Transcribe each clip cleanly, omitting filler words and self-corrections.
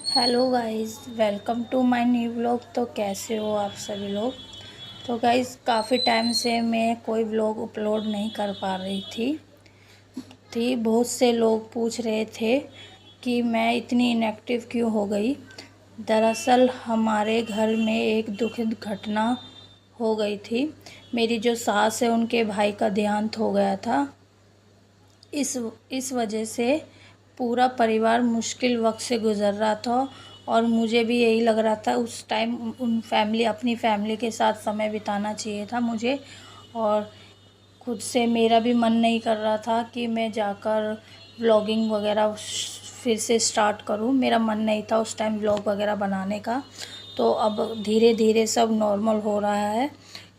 Hello guys, welcome to my new vlog. तो कैसे हो आप सभी लोग। तो गाइस काफ़ी टाइम से मैं कोई व्लॉग अपलोड नहीं कर पा रही थी। बहुत से लोग पूछ रहे थे कि मैं इतनी इनएक्टिव क्यों हो गई। दरअसल हमारे घर में एक दुखद घटना हो गई थी। मेरी जो सास है उनके भाई का देहांत हो गया था। इस वजह से पूरा परिवार मुश्किल वक्त से गुज़र रहा था और मुझे भी यही लग रहा था उस टाइम अपनी फैमिली के साथ समय बिताना चाहिए था मुझे। और खुद से मेरा भी मन नहीं कर रहा था कि मैं जाकर व्लॉगिंग वगैरह फिर से स्टार्ट करूं। मेरा मन नहीं था उस टाइम व्लॉग वगैरह बनाने का। तो अब धीरे धीरे सब नॉर्मल हो रहा है,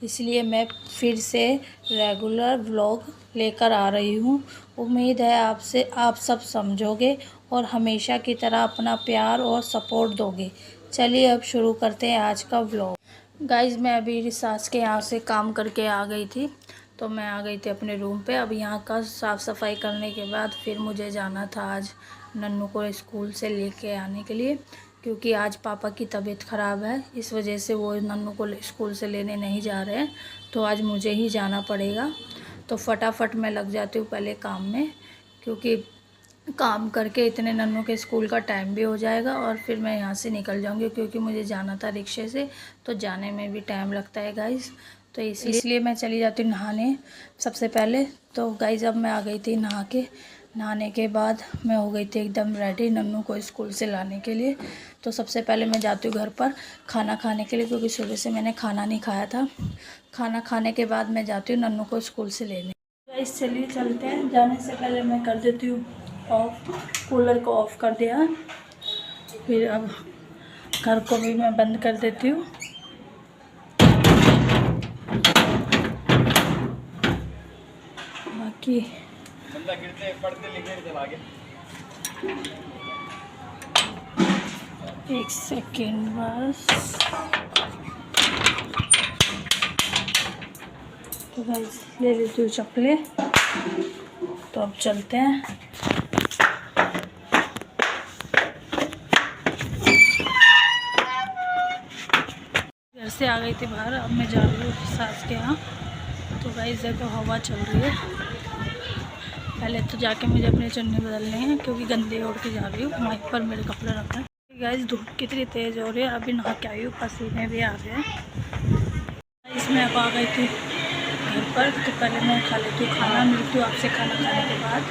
इसलिए मैं फिर से रेगुलर व्लॉग लेकर आ रही हूँ। उम्मीद है आप सब समझोगे और हमेशा की तरह अपना प्यार और सपोर्ट दोगे। चलिए अब शुरू करते हैं आज का व्लॉग। गाइज़ मैं अभी रिसास के यहाँ से काम करके आ गई थी, तो मैं आ गई थी अपने रूम पे। अब यहाँ का साफ़ सफाई करने के बाद फिर मुझे जाना था आज नन्नू को स्कूल से लेके आने के लिए, क्योंकि आज पापा की तबीयत ख़राब है। इस वजह से वो नन्नू को स्कूल से लेने नहीं जा रहे हैं, तो आज मुझे ही जाना पड़ेगा। तो फटाफट मैं लग जाती हूँ पहले काम में, क्योंकि काम करके इतने नन्नू के स्कूल का टाइम भी हो जाएगा और फिर मैं यहाँ से निकल जाऊँगी, क्योंकि मुझे जाना था रिक्शे से, तो जाने में भी टाइम लगता है गाइज़। तो इसलिए मैं चली जाती हूँ नहाने सबसे पहले। तो गाइज़ अब मैं आ गई थी नहाने के बाद मैं हो गई थी एकदम रेडी नन्नू को स्कूल से लाने के लिए। तो सबसे पहले मैं जाती हूँ घर पर खाना खाने के लिए, क्योंकि सुबह से मैंने खाना नहीं खाया था। खाना खाने के बाद मैं जाती हूँ नन्नू को स्कूल से लेने। गाइस चलिए चलते हैं। जाने से पहले मैं कर देती हूँ ऑफ, कूलर को ऑफ़ कर दिया। फिर अब घर को भी मैं बंद कर देती हूँ। बाकी एक सेकेंड बस। तो गाइस ले लेती हूँ चप्पलें। तो अब चलते हैं। घर से आ गई थी बाहर, अब मैं जा रही हूँ सास के यहाँ। तो गाइस देखो हवा चल रही है। पहले तो जाके मुझे अपने चुन्नी बदलने हैं, क्योंकि गंदे ओढ़ के जा रही हूँ। माइक पर मेरे कपड़े रख हैं। गाइस धूप कितनी तेज़ हो रही है, अभी नहा के आई हूँ, पसीने भी आ रहे हैं। इसमें अब आ गई थी घर पर। तो पहले मैं खा लेती हूँ खाना, मिलती हूँ आपसे खाना खाने के बाद।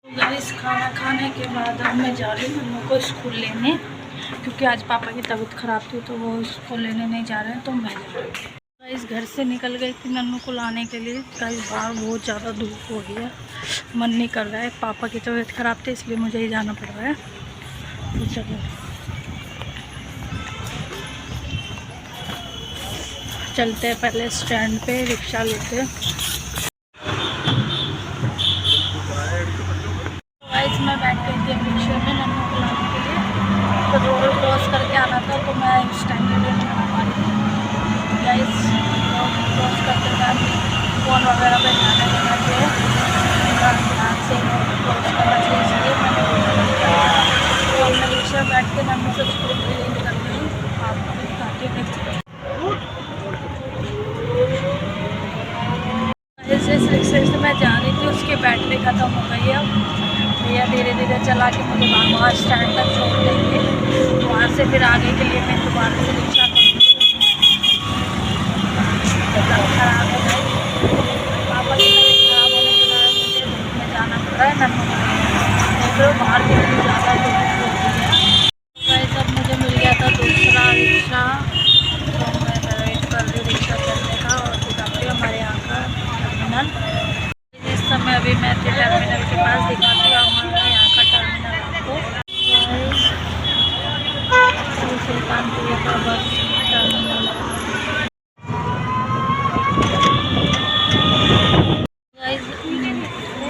तो गाइस खाना खाने के बाद अब मैं जा रही हूँ नन्नू को स्कूल लेने, क्योंकि आज पापा की तबीयत ख़राब थी, तो वो स्कूल लेने नहीं जा रहे हैं। तो मैं गाइस घर से निकल गई थी नन्नू को लाने के लिए। गाइस बाहर बहुत ज़्यादा धूप हो गई है, मन नहीं कर रहा है। पापा की तबीयत ख़राब थी, इसलिए मुझे ही जाना पड़ रहा है। तो चलो चलते हैं पहले स्टैंड पे, रिक्शा लेते हैं। गाइस मैं बैठ गई थी रिक्शे में नन्नू को लाने के लिए। तो रोड क्रॉस करके आना था, तो मैं इस टाइम के लिए नहीं आ पा रही थी। गाइस रोड क्रॉस करते टाइम फ़ोन वगैरह पे ध्यान देना चाहिए, ध्यान से क्रॉस करना चाहिए, इसलिए मैंने तो मैं रिक्शा बैठ के नन्नू से स्कूल के लिए निकल गई। आपको भी दिखाती हूँ नेक्स्ट। जिस रिक्शे से मैं जा रही थी उसकी बैटरी ख़त्म हो गई है। भैया धीरे धीरे चला के मुझे वहाँ स्टैंड तक छोड़ देंगे। वहाँ से फिर आगे के लिए मैं दोबारा से रिक्शा खराब हो गई। पापा की तबीयत खराब होने के बाद मुझे में जाना पड़ रहा है नन्नू को। तो बाहर कितनी ज़्यादा धूप हो गई है। वैसे अब मुझे मिल गया था दूसरा रिक्शा, तो मैं वेट कर रही रिक्शा चलने का और दिखाती हूँ हमारे यहाँ का टर्मिनल। इस समय अभी मैं टर्मिनल के पास दिखाती हूँ हमारे यहाँ का टर्मिनल आपको। सुल्तानपुर का बस टर्मिनल है।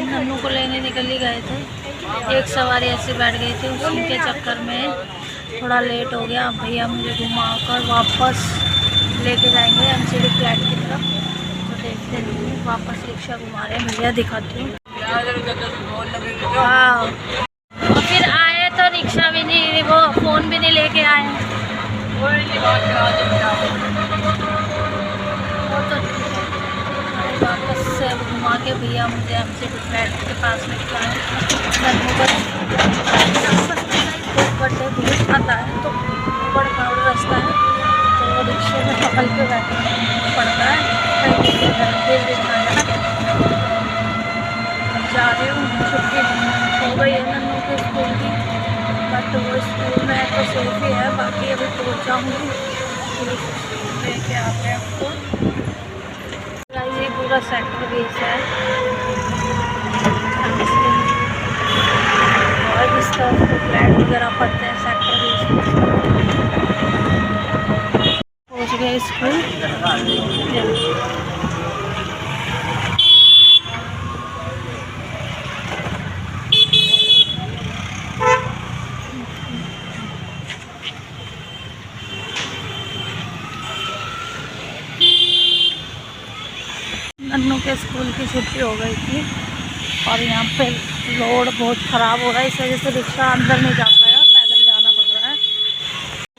नन्नू को लेने निकल ही गए थे, एक सवारी ऐसे बैठ गई थी, उसी के चक्कर में थोड़ा लेट हो गया। भैया मुझे घुमाकर वापस लेके जाएंगे एमसीडी फ्लैट की तरफ। तो देखते हैं, वापस रिक्शा घुमा रहे हैं भैया, दिखाती हूँ। हाँ और फिर आए तो रिक्शा भी नहीं, वो फ़ोन भी बहुत अच्छी है। वापस से अब घुमा के भैया मुझे हमसे फ्लैट के पास में बर्थडे बहुत आता है तो बड़ा क्राउड रास्ता है, तो रिक्शे में पकड़ के बैठना पड़ता है। कहीं देर जा रही हूँ, छुट्टी हो गई है नन्नू के स्कूल की, बट वो स्कूल में तो सेफ ही है, बाकी अभी पहुँचाऊँगी लेके आते हैं आपको। ये पूरा सेक्टर बीच है और इस तरफ को फ्लैट वगैरह पड़ते हैं सेक्टर बीच में। पहुँच गए स्कूल। नन्नू के स्कूल की छुट्टी हो गई थी और यहाँ पे रोड बहुत ख़राब हो रहा है, इस वजह से रिक्शा अंदर नहीं जा पाया, पैदल जाना पड़ रहा है।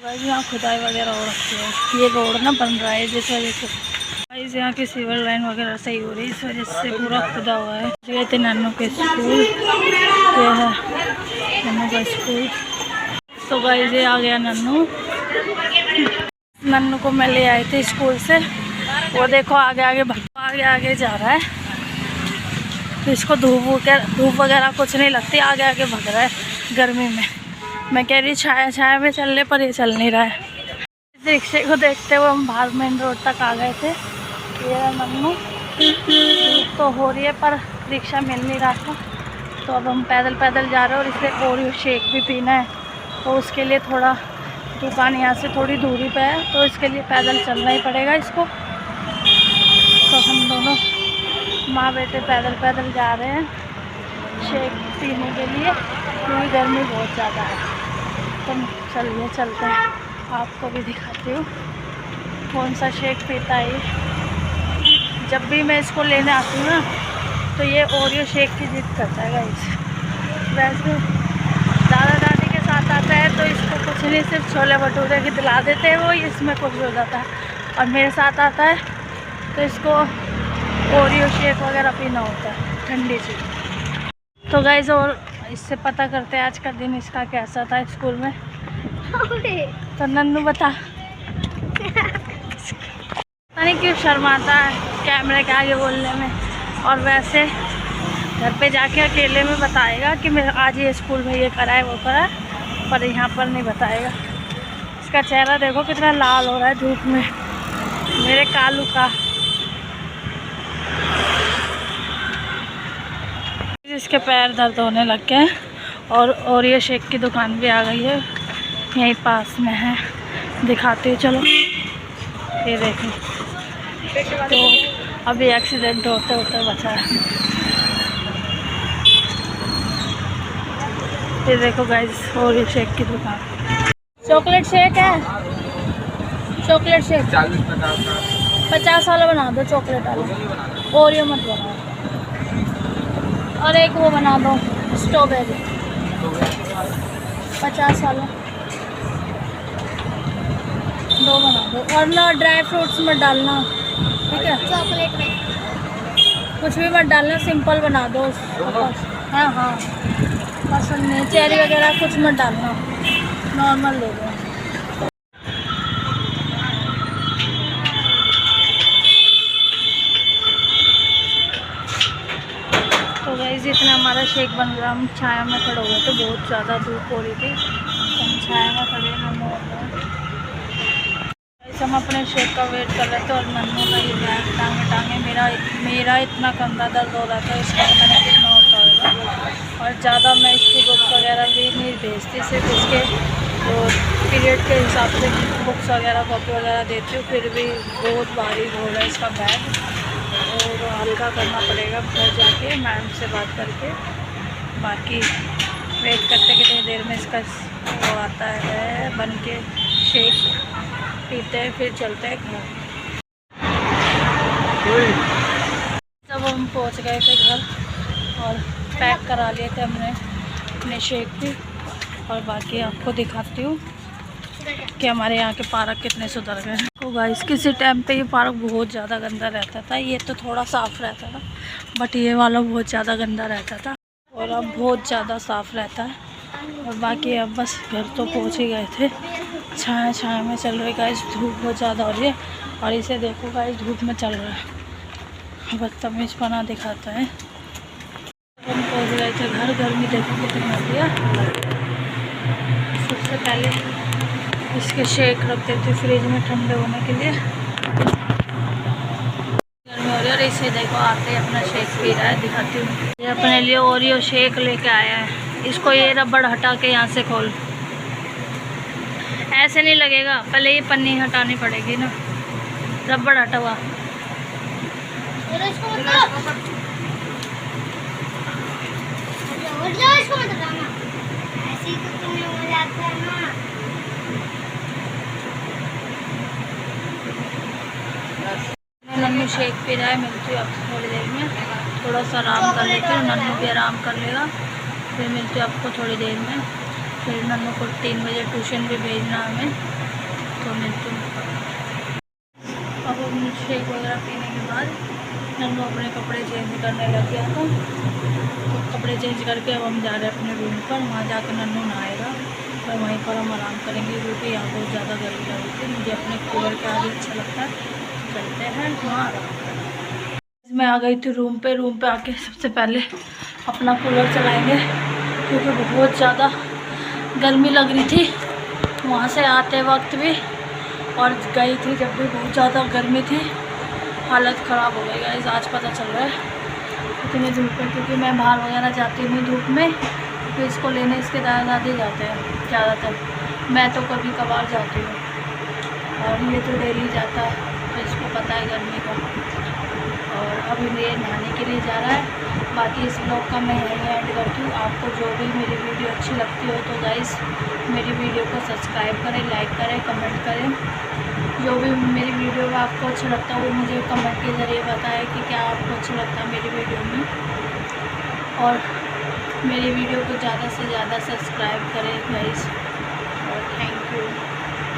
गाइस यहाँ खुदाई वगैरह हो रखी है, ये रोड ना बन रहा है जिस वजह से। गाइस यहाँ की सिविल लाइन वगैरह सही हो रही है, इस वजह से पूरा खुदा हुआ है। ये थे नन्नू के स्कूल, ये है नन्नू का स्कूल। तो गाइस ये आ गया नन्नू। नन्नू को मैं ले आई थी स्कूल से, वो देखो आगे आगे जा रहा है, तो इसको धूप वगैरह कुछ नहीं लगती, आगे आगे भाग रहा है गर्मी में। मैं कह रही छाया में चलने पर ये चल नहीं रहा है। इस रिक्शे को देखते हुए हम बाहर मेन रोड तक आ गए थे। ये नन्नू, धूप तो हो रही है पर रिक्शा मिल नहीं रहा था, तो अब हम पैदल जा रहे हैं और इसे ओरियो शेक भी पीना है, तो उसके लिए थोड़ा दुकान यहाँ से थोड़ी दूरी पे है, तो इसके लिए पैदल चलना ही पड़ेगा इसको। तो हम दोनों माँ बेटे पैदल जा रहे हैं शेक पीने के लिए, क्योंकि गर्मी बहुत ज़्यादा है। तो चलिए चलते हैं, आपको भी दिखाती हूँ कौन सा शेक पीता है। जब भी मैं इसको लेने आती हूँ ना, तो ये ओरियो शेक की जिद करता है गाइस। वैसे दादा दादी के साथ आता है तो इसको कुछ नहीं, सिर्फ छोले भटूरे की दिला देते हैं, वो इसमें कुछ हो जाता है। और मेरे साथ आता है तो इसको ओरियो शेक वगैरह पीना होता है, ठंडी चीज़। तो गाइस और इससे पता करते हैं आज का दिन इसका कैसा था स्कूल में। तो नन्नू बता। पता नहीं क्यों शर्माता है कैमरे के आगे बोलने में, और वैसे घर पे जाके अकेले में बताएगा कि मैं आज ये स्कूल में ये करा है वो करा है, पर यहाँ पर नहीं बताएगा। इसका चेहरा देखो कितना लाल हो रहा है धूप में, मेरे कालू का। इसके पैर दर्द होने लग गए और ये शेक की दुकान भी आ गई है, यहीं पास में है, दिखाती हूँ चलो। ये देखो, तो अभी एक्सीडेंट होते बचा है। ये देखो गाइस, और ये शेक की दुकान। चॉकलेट शेक है, चॉकलेट शेक 50 वाला बना दो, चॉकलेट वाला, ओरियो मत बनाओ। और एक वो बना दो स्ट्रॉबेरी 50 वाला, 2 बना दो। और ना ड्राई फ्रूट्स मत डालना, ठीक है? चॉकलेट में कुछ भी मत डालना, सिंपल बना दो। हाँ हाँ, पसंद नहीं, चेरी वगैरह कुछ मत डालना, नॉर्मल दे दो। तो गाइस इतना हमारा शेक बन रहा, हम छाया में खड़े हो गए थे, बहुत ज़्यादा धूप हो रही थी, तो हम छाया में खड़े हम हो गए। हम अपने शेक का वेट कर रहे थे और नन्नू का ये बैग टांगे मेरा इतना कंधा दर्द हो रहा था, इसका मैंने कितना होता होगा। और ज़्यादा मैं इसकी बुक्स वगैरह भी नहीं भेजती, सिर्फ इसके जो पीरियड के हिसाब से बुक्स वगैरह कॉपी वगैरह देती हूँ। फिर भी बहुत भारी हो रहा है इसका बैग, और हल्का करना पड़ेगा घर जाके मैम से बात करके। बाकी वेट करते कितनी देर में इसका वो आता है बन के, शेक पीते हैं फिर चलते हैं घर। जब हम पहुंच गए थे घर और पैक करा लिए थे हमने अपने शेक भी, और बाकी आपको दिखाती हूँ। कि हमारे यहाँ के पार्क कितने सुधर गए। तो गाइस किसी टाइम पे ये पार्क बहुत ज़्यादा गंदा रहता था, ये तो थोड़ा साफ़ रहता था, बट ये वाला बहुत ज़्यादा गंदा रहता था और अब बहुत ज़्यादा साफ़ रहता है। और बाकी अब बस घर तो पहुँच ही गए थे। छाया में चल रहे गाइस, धूप बहुत ज़्यादा हो रही है और इसे देखो गाइस धूप में चल रहा है, बदतमीज़पना दिखाता है। हम पहुँच गए थे घर। गर्मी देखो कितनी होती है। सबसे पहले इसके शेक रख देते फ्रिज में ठंडे होने के लिए। गर्मी हो रही है और इसे देखो आते अपना शेक पी रहा है, दिखाती हूँ। ये अपने लिए ओरियो शेक लेके आया है। इसको ये रबड़ हटा के यहाँ से खोल, ऐसे नहीं लगेगा, पहले ये पन्नी हटानी पड़ेगी ना, रबड़ हटा हुआ। नन्नू शेक पी रहा है। मिलती हूँ आपको थोड़ी देर में, थोड़ा सा आराम कर लेती हूँ, नन्नू भी आराम कर लेगा, फिर मिलती हूँ आपको थोड़ी देर में। फिर नन्नू को 3 बजे ट्यूशन भी भेजना हमें, तो मिलती हूँ। अब हम शेक वगैरह पीने के बाद नन्नू अपने कपड़े चेंज करने लग गया था, तो कपड़े चेंज करके अब हम जा रहे हैं अपने रूम पर। वहाँ जाकर नन्नू नहाएगा और वहीं पर हम आराम करेंगे, क्योंकि यहाँ बहुत ज़्यादा गर्मी लग रही थी। मुझे अपने कूलर के आगे अच्छा लगता है, चलते हैं वहाँ आराम करेंगे। मैं आ गई थी रूम पे आके सबसे पहले अपना कूलर चलाएंगे, क्योंकि बहुत ज़्यादा गर्मी लग रही थी वहाँ से आते वक्त भी, और गई थी जब भी बहुत ज़्यादा गर्मी थी। हालत ख़राब हो गई गाइस, आज पता चल रहा है इतनी धूप है, क्योंकि मैं बाहर वगैरह जाती हूँ धूप में, तो इसको लेने इसके दादा दादी जाते हैं ज़्यादातर, मैं तो कभी कभार जाती हूँ और ये तो डेली जाता है, तो इसको पता है गर्मी का। और अभी ये नहाने के लिए जा रहा है। बाकी इस ब्लॉग का मैं यहीं ऐड करती हूँ। आपको जो भी मेरी वीडियो अच्छी लगती हो तो गाइस मेरी वीडियो को सब्सक्राइब करें, लाइक करें, कमेंट करें। जो भी मेरी वीडियो में आपको अच्छा लगता है वो मुझे कमेंट के ज़रिए बताएं कि क्या आपको अच्छा लगता है मेरी वीडियो में, और मेरी वीडियो को ज़्यादा से ज़्यादा सब्सक्राइब करें गाइस, और थैंक यू।